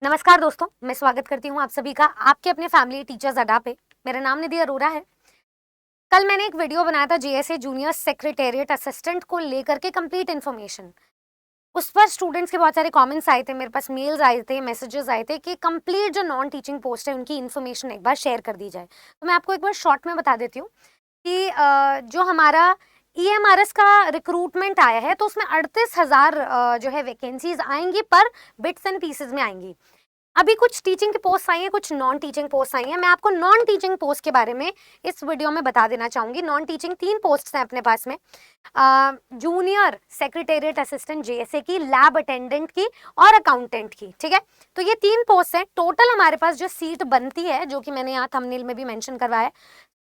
नमस्कार दोस्तों, मैं स्वागत करती हूँ आप सभी का आपके अपने फैमिली टीचर्स अड्डा पे। मेरा नाम निधि अरोरा है। कल मैंने एक वीडियो बनाया था जेएसए जूनियर सेक्रेटेरिएट असिस्टेंट को लेकर के कंप्लीट इन्फॉर्मेशन। उस पर स्टूडेंट्स के बहुत सारे कमेंट्स आए थे, मेरे पास मेल्स आए थे, मैसेजेस आए थे कि कंप्लीट जो नॉन टीचिंग पोस्ट है उनकी इन्फॉर्मेशन एक बार शेयर कर दी जाए। तो मैं आपको एक बार शॉर्ट में बता देती हूँ कि जो हमारा ईएमआरएस का रिक्रूटमेंट आया है तो उसमें 38,000 जो है वैकेंसीज आएंगी, पर बिट्स एंड पीसेज में आएंगी। अभी कुछ टीचिंग की पोस्ट आई है, कुछ नॉन टीचिंग पोस्ट आई है। मैं आपको नॉन टीचिंग पोस्ट के बारे में इस वीडियो में बता देना चाहूंगी। नॉन टीचिंग 3 पोस्ट हैं अपने पास में, जूनियर सेक्रेटेरिएट असिस्टेंट जेएसए की, लैब अटेंडेंट की और अकाउंटेंट की। ठीक है, तो ये 3 पोस्ट हैं। टोटल हमारे पास जो सीट बनती है, जो कि मैंने यहाँ थंबनेल में भी मेंशन करवाया है,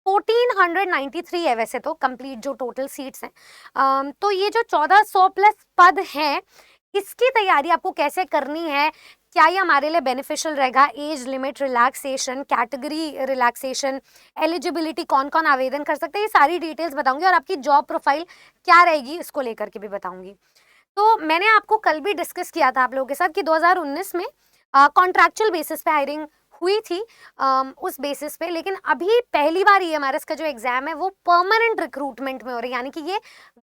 1493 है वैसे तो कंप्लीट जो टोटल सीट्स हैं। तो ये जो 1400 प्लस पद हैं, इसकी तैयारी आपको कैसे करनी है, क्या ये हमारे लिए बेनिफिशियल रहेगा, age limit relaxation, category relaxation, eligibility, कौन कौन आवेदन कर सकते हैं, ये सारी डिटेल्स बताऊंगी और आपकी जॉब प्रोफाइल क्या रहेगी इसको लेकर के भी बताऊंगी। तो मैंने आपको कल भी डिस्कस किया था आप लोगों के साथ कि 2019 में कॉन्ट्रैक्चुअल बेसिस पे हायरिंग हुई थी, उस बेसिस पे, लेकिन अभी पहली बार ईएमआरएस का जो एग्जाम है वो परमानेंट रिक्रूटमेंट में हो रही है, यानी कि ये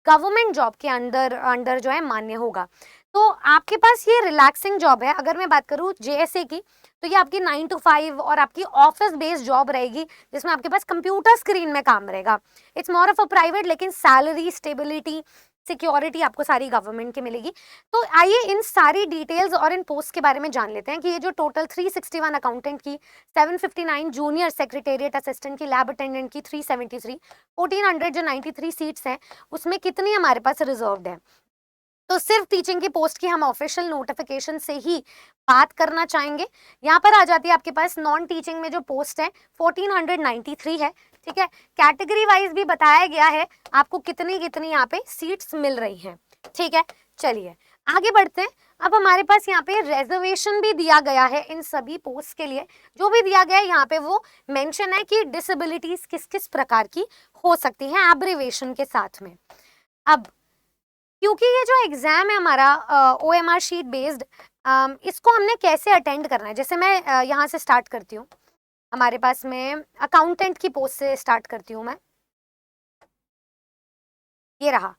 गवर्नमेंट जॉब के अंडर जो है मान्य होगा। तो आपके पास ये रिलैक्सिंग जॉब है। अगर मैं बात करूँ जेएसए की, तो ये आपकी 9 to 5 और आपकी ऑफिस बेस्ड जॉब रहेगी, जिसमें आपके पास कंप्यूटर स्क्रीन में काम रहेगा। It's more of a private, लेकिन सैलरी, स्टेबिलिटी, सिक्योरिटी आपको सारी गवर्नमेंट की मिलेगी। तो आइए इन सारी डिटेल्स और इन पोस्ट के बारे में जान लेते हैं कि ये जो टोटल 361 अकाउंटेंट की, 759 जूनियर सेक्रेटेरिएट असिस्टेंट की, लैब अटेंडेंट की 373, 1400 जो 93 सीट्स हैं, उसमें कितनी हमारे पास रिजर्व्ड है। तो सिर्फ टीचिंग की पोस्ट की हम ऑफिशियल नोटिफिकेशन से ही बात करना चाहेंगे। यहाँ पर आ जाती है आपके पास नॉन टीचिंग में जो पोस्ट है 1493 है। ठीक है, कैटेगरी वाइज भी बताया गया है आपको कितनी कितनी यहाँ पे सीट्स मिल रही हैं। ठीक है, चलिए आगे बढ़ते हैं। अब हमारे पास यहाँ पे रिजर्वेशन भी दिया गया है इन सभी पोस्ट के लिए। जो भी दिया गया है यहाँ पे वो मेंशन है कि डिसेबिलिटीज किस किस प्रकार की हो सकती हैं, एब्रीवेशन के साथ में। अब क्योंकि ये जो एग्जाम है हमारा ओएमआर शीट बेस्ड, इसको हमने कैसे अटेंड करना है, जैसे मैं यहाँ से स्टार्ट करती हूँ। हमारे पास में अकाउंटेंट की पोस्ट से स्टार्ट करती हूँ मैं। ये रहा।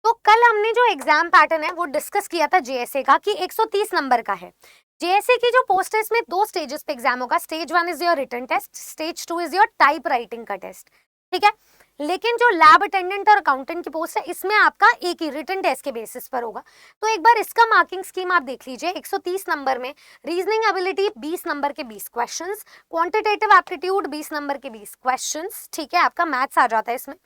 तो कल हमने जो एग्जाम पैटर्न है वो डिस्कस किया था जेएसए का कि 130 नंबर का है। जेएसए की जो पोस्ट है इसमें 2 स्टेजेस पे एग्जाम होगा। Stage 1 is your written test, stage 2 is your type writing का टेस्ट। ठीक है, लेकिन जो लैब अटेंडेंट और अकाउंटेंट की पोस्ट है इसमें आपका एक ही रिटन टेस्ट के बेसिस पर होगा। तो एक बार इसका मार्किंग स्कीम आप देख लीजिए। 130 नंबर में रीजनिंग एबिलिटी 20 नंबर के 20 क्वेश्चंस, क्वांटिटेटिव एप्टीट्यूड 20 नंबर के 20 क्वेश्चंस। ठीक है, आपका मैथ्स आ जाता है इसमें।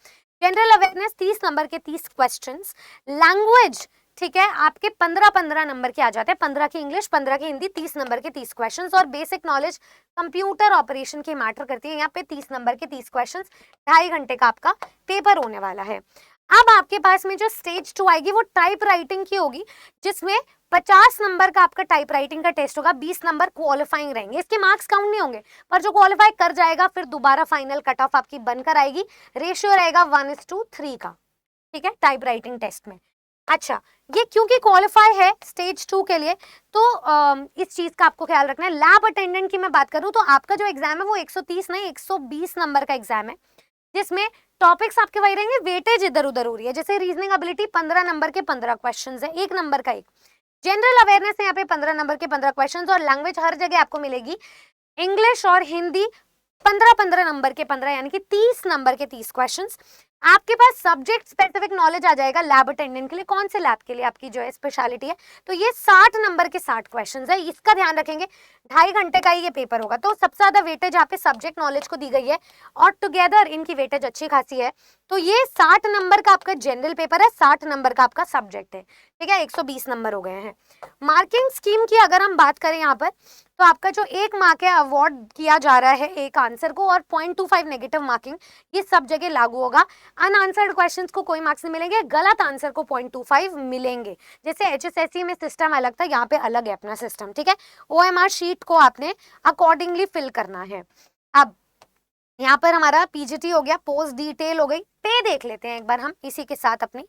जनरल अवेयरनेस 30 नंबर के 30 क्वेश्चंस। लैंग्वेज, ठीक है, आपके 15-15 नंबर के आ जाते हैं, 15 की इंग्लिश, 15 की हिंदी, 30 नंबर के 30 क्वेश्चंस। और बेसिक नॉलेज कंप्यूटर ऑपरेशन की मैटर करती है, यहाँ पे 30 नंबर के 30 क्वेश्चंस। 2.5 घंटे का आपका पेपर होने वाला है। अब आपके पास में जो स्टेज 2 आएगी वो टाइप राइटिंग की होगी, जिसमें 50 नंबर का आपका टाइप राइटिंग का टेस्ट होगा, 20 नंबर क्वालिफाइंग रहेंगे। इसके मार्क्स काउंट नहीं होंगे, पर जो क्वालिफाई कर जाएगा फिर दोबारा फाइनल कट ऑफ आपकी बनकर आएगी। रेशियो रहेगा 1:3 का। ठीक है, टाइप राइटिंग टेस्ट में। अच्छा, ये क्योंकि क्वालिफाई है स्टेज 2 के लिए, तो इस चीज का आपको ख्याल रखना है। लैब अटेंडेंट की मैं बात करूं तो आपका जो एग्जाम है वो 130 नहीं 120 नंबर का एग्जाम है, जिसमें टॉपिक्स आपके वही रहेंगे, वेटेज इधर उधर हो रही है। जैसे रीजनिंग एबिलिटी 15 नंबर के 15 क्वेश्चन है, 1 नंबर का 1। जनरल अवेयरनेस यहाँ पे 15 नंबर के 15 क्वेश्चन, और लैंग्वेज हर जगह आपको मिलेगी, इंग्लिश और हिंदी 15-15 नंबर के 15, यानी कि 30 नंबर के 30 क्वेश्चंस। आपके पास सब्जेक्ट स्पेसिफिक नॉलेज आ जाएगा लैब अटेंडेंट के लिए, कौन से लैब के लिए आपकी जो है स्पेशलिटी है, तो ये 60 नंबर के 60 क्वेश्चंस है। इसका ध्यान रखेंगे, 2.5 घंटे का ही ये पेपर होगा। तो सबसे ज्यादा वेटेज यहाँ पे सब्जेक्ट नॉलेज को दी गई है, और टुगेदर इनकी वेटेज अच्छी खासी है। तो ये 60 नंबर का आपका जनरल पेपर है, 60 नंबर का आपका सब्जेक्ट है। ठीक है, 120 नंबर हो गए हैं। मार्किंग स्कीम की अगर हम बात करें यहाँ पर, तो आपका जो 1 मार्क है अवॉर्ड किया जा रहा है एक आंसर को, और 0.25 नेगेटिव मार्किंग ये सब जगह लागू होगा। अनआंसर्ड क्वेश्चंस को कोई मार्क्स नहीं मिलेंगे, गलत आंसर को 0.25 मिलेंगे। जैसे एचएसएससी में सिस्टम अलग था, यहाँ पे अलग है अपना सिस्टम। ठीक है, ओएमआर शीट को आपने अकॉर्डिंगली फिल करना है। अब यहाँ पर हमारा पीजीटी हो गया, पोस्ट डिटेल हो गई, पे देख लेते हैं एक बार हम इसी के साथ अपनी।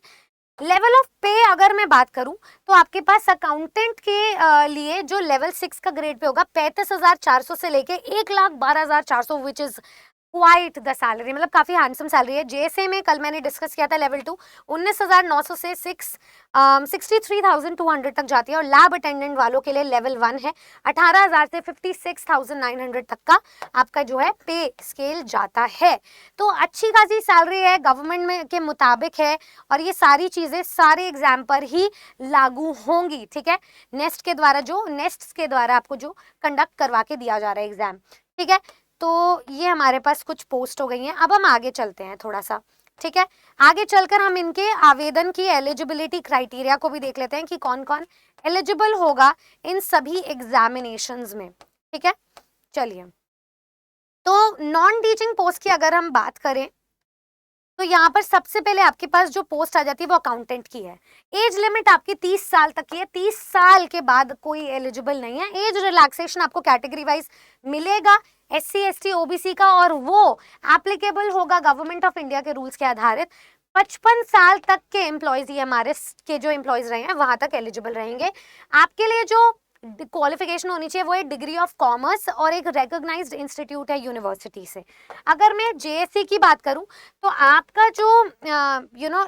लेवल ऑफ पे अगर मैं बात करूं तो आपके पास अकाउंटेंट के लिए जो लेवल 6 का ग्रेड पे होगा 35,400 से लेके 1,12,400 which is quite the salary, मतलब काफी हैंडसम सैलरी है। जेएसए में कल मैंने डिस्कस किया था लेवल 2 19,900 से 63,200 तक जाती है, और लैब अटेंडेंट वालों के लिए लेवल 1 है 18,000 से 56,900 तक का आपका जो है पे स्केल जाता है। तो अच्छी खासी सैलरी है, गवर्नमेंट में के मुताबिक है, और ये सारी चीजें सारे एग्जाम पर ही लागू होंगी, ठीक है। नेस्ट के द्वारा आपको जो कंडक्ट करवा के दिया जा रहा है एग्जाम, ठीक है। तो ये हमारे पास कुछ पोस्ट हो गई हैं। अब हम आगे चलते हैं थोड़ा सा, ठीक है। आगे चलकर हम इनके आवेदन की एलिजिबिलिटी क्राइटेरिया को भी देख लेते हैं कि कौन कौन एलिजिबल होगा इन सभी एग्जामिनेशंस में, ठीक है। चलिए, तो नॉन टीचिंग पोस्ट की अगर हम बात करें तो यहाँ पर सबसे पहले आपके पास जो पोस्ट आ जाती है वो अकाउंटेंट की है। एज लिमिट आपकी 30 साल तक की है, 30 साल के बाद कोई एलिजिबल नहीं है। एज रिलैक्सेशन आपको कैटेगरी वाइज मिलेगा SC ST OBC का, और वो एप्लीकेबल होगा गवर्नमेंट ऑफ इंडिया के रूल्स के आधारित। 55 साल तक के एम्प्लॉयज, ये हमारे के जो एम्प्लॉयज रहे हैं वहां तक एलिजिबल रहेंगे। आपके लिए जो क्वालिफिकेशन होनी चाहिए वो है डिग्री ऑफ कॉमर्स और एक रिकॉग्नाइज्ड इंस्टीट्यूट है यूनिवर्सिटी से। अगर मैं JSC की बात करूं तो आपका जो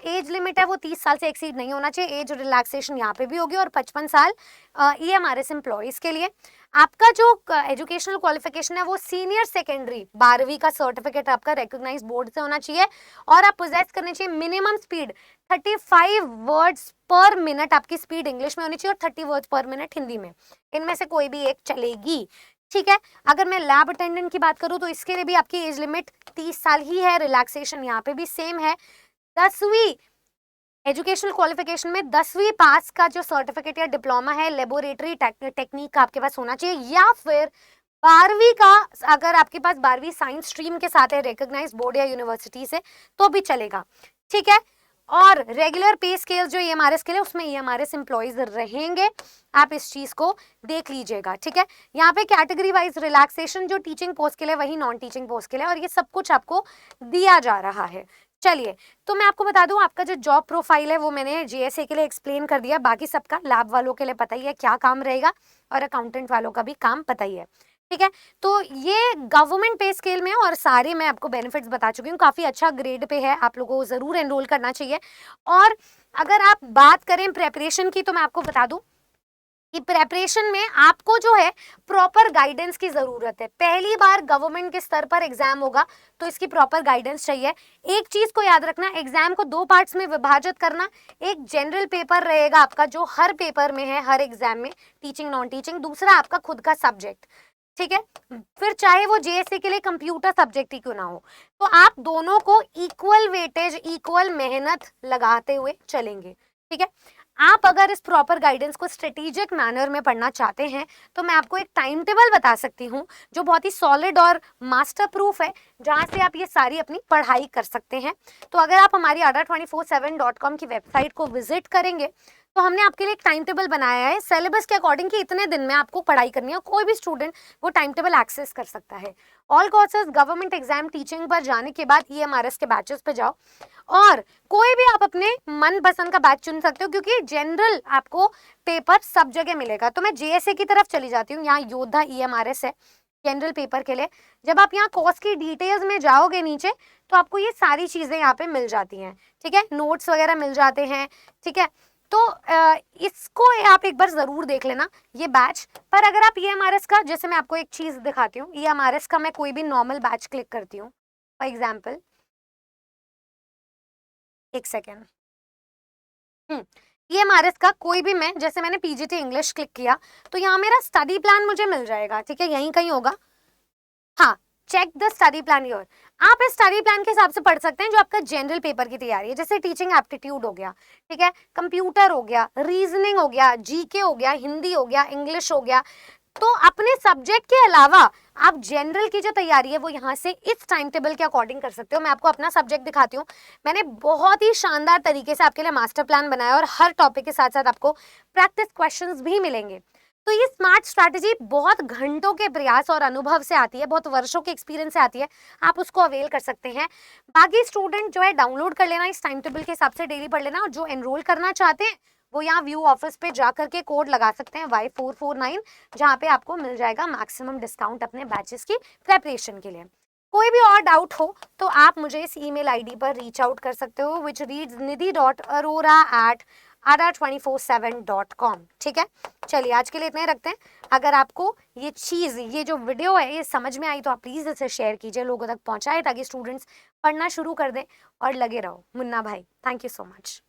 एज लिमिट है वो 30 साल से एक्सीड नहीं होना चाहिए। एज रिलैक्सेशन यहाँ पे भी होगी, और 55 साल ये हमारे एम्प्लॉयज के लिए। आपका जो एजुकेशनल क्वालिफिकेशन है वो सीनियर सेकेंडरी 12वीं का सर्टिफिकेट आपका रिकॉग्नाइज्ड बोर्ड से होना चाहिए, और आप पोजेस करने चाहिए मिनिमम स्पीड 35 वर्ड्स पर मिनट आपकी स्पीड इंग्लिश में होनी चाहिए, और 30 वर्ड्स पर मिनट हिंदी में। इनमें से कोई भी एक चलेगी, ठीक है। अगर मैं लैब अटेंडेंट की बात करूं तो इसके लिए भी आपकी एज लिमिट 30 साल ही है। रिलैक्सेशन यहाँ पे भी सेम है। 10वीं एजुकेशनल क्वालिफिकेशन में 10वीं पास का जो सर्टिफिकेट या डिप्लोमा है लेबोरेटरी टेक्निक का आपके पास होना चाहिए, या फिर 12वीं का, अगर आपके पास 12वीं साइंस स्ट्रीम के साथ है रिकॉग्नाइज्ड बोर्ड या यूनिवर्सिटी से तो भी चलेगा, ठीक है। और रेगुलर पे स्केल जो EMRS के लिए, उसमें EMRS एम्प्लॉइज रहेंगे। आप इस चीज को देख लीजिएगा, ठीक है। यहाँ पे कैटेगरी वाइज रिलैक्सेशन जो टीचिंग पोस्ट के लिए वही नॉन टीचिंग पोस्ट के लिए, और ये सब कुछ आपको दिया जा रहा है। चलिए, तो मैं आपको बता दूं आपका जो जॉब प्रोफाइल है वो मैंने JSA के लिए एक्सप्लेन कर दिया। बाकी सबका लैब वालों के लिए पता ही है क्या काम रहेगा, और अकाउंटेंट वालों का भी काम पता ही है, ठीक है। तो ये गवर्नमेंट पे स्केल में है, और सारे मैं आपको बेनिफिट्स बता चुकी हूँ। काफी अच्छा ग्रेड पे है, आप लोगों को जरूर एनरोल करना चाहिए। और अगर आप बात करें प्रेपरेशन की तो मैं आपको बता दूं कि प्रेपरेशन में आपको जो है प्रॉपर गाइडेंस की जरूरत है। पहली बार गवर्नमेंट के स्तर पर एग्जाम होगा तो इसकी प्रॉपर गाइडेंस चाहिए। एक चीज को याद रखना, एग्जाम को 2 पार्ट्स में विभाजित करना। एक जनरल पेपर रहेगा आपका जो हर पेपर में है, हर एग्जाम में, टीचिंग नॉन टीचिंग। दूसरा आपका खुद का सब्जेक्ट, ठीक है। फिर चाहे वो JSA के लिए कंप्यूटर सब्जेक्ट ही क्यों ना हो, तो आप दोनों को इक्वल वेटेज, इक्वल मेहनत लगाते हुए चलेंगे, ठीक है। आप अगर इस प्रॉपर गाइडेंस को स्ट्रेटेजिक मैनर में पढ़ना चाहते हैं तो मैं आपको एक टाइम टेबल बता सकती हूँ जो बहुत ही सॉलिड और मास्टर प्रूफ है, जहाँ से आप ये सारी अपनी पढ़ाई कर सकते हैं। तो अगर आप हमारी adda247.com की वेबसाइट को विजिट करेंगे तो हमने आपके लिए एक टाइम टेबल बनाया है सिलेबस के अकॉर्डिंग कि इतने दिन में आपको पढ़ाई करनी है। कोई भी स्टूडेंट वो टाइम टेबल एक्सेस कर सकता है। All courses government exam teaching पर जाने के बाद EMRS के बैचेस पे जाओ, और कोई भी आप अपने मन पसंद का बैच चुन सकते हो, क्योंकि जनरल आपको पेपर सब जगह मिलेगा। तो मैं JSA की तरफ चली जाती हूँ। यहाँ योद्धा EMRS है जनरल पेपर के लिए। जब आप यहाँ कोर्स की डिटेल्स में जाओगे नीचे तो आपको ये सारी चीजें यहाँ पे मिल जाती हैं, ठीक है। नोट्स वगैरह मिल जाते हैं, ठीक है। तो इसको आप एक बार जरूर देख लेना ये बैच। पर अगर आप EMRS का, जैसे मैं आपको एक चीज दिखाती हूँ, EMRS का मैं कोई भी नॉर्मल बैच क्लिक करती हूँ, फॉर एग्जाम्पल, एक सेकेंड, EMRS का कोई भी, मैं जैसे मैंने PGT इंग्लिश क्लिक किया तो यहाँ मेरा स्टडी प्लान मुझे मिल जाएगा, ठीक है। यहीं कहीं होगा, हाँ, check the study plan your. आप इस स्टडी प्लान के हिसाब से पढ़ सकते हैं जो आपका जनरल पेपर की तैयारी है। जैसे टीचिंग एप्टीट्यूड हो गया, ठीक है, कंप्यूटर हो गया, रीजनिंग हो गया, GK हो गया, हिंदी हो गया, इंग्लिश हो गया। तो अपने सब्जेक्ट के अलावा आप जनरल की जो तैयारी है वो यहाँ से इस टाइम टेबल के अकॉर्डिंग कर सकते हो। मैं आपको अपना सब्जेक्ट दिखाती हूँ। मैंने बहुत ही शानदार तरीके से आपके लिए मास्टर प्लान बनाया, और हर टॉपिक के साथ साथ आपको प्रैक्टिस क्वेश्चंस भी मिलेंगे। तो ये स्मार्ट स्ट्रैटेजी बहुत घंटों के प्रयास और अनुभव से आती है, बहुत वर्षों के एक्सपीरियंस से आती है, आप उसको अवेल कर सकते हैं। बाकी स्टूडेंट जो है डाउनलोड कर लेना, इस टाइम टेबल के हिसाब से डेली पढ़ लेना, और जो एनरोल करना चाहते हैं वो यहाँ व्यू ऑफिस पे जा करके कोड लगा सकते हैं Y449, जहाँ पे आपको मिल जाएगा मैक्सिमम डिस्काउंट अपने बैचेस की प्रेपरेशन के लिए। कोई भी और डाउट हो तो आप मुझे इस ईमेल आईडी पर रीच आउट कर सकते हो, विच रीड्स nidhi.arora@ara247.com। ठीक है, चलिए आज के लिए इतना ही रखते हैं। अगर आपको ये जो वीडियो है ये समझ में आई तो आप प्लीज इसे शेयर कीजिए, लोगों तक पहुंचाए, ताकि स्टूडेंट्स पढ़ना शुरू कर दें और लगे रहो। मुन्ना भाई, थैंक यू सो मच।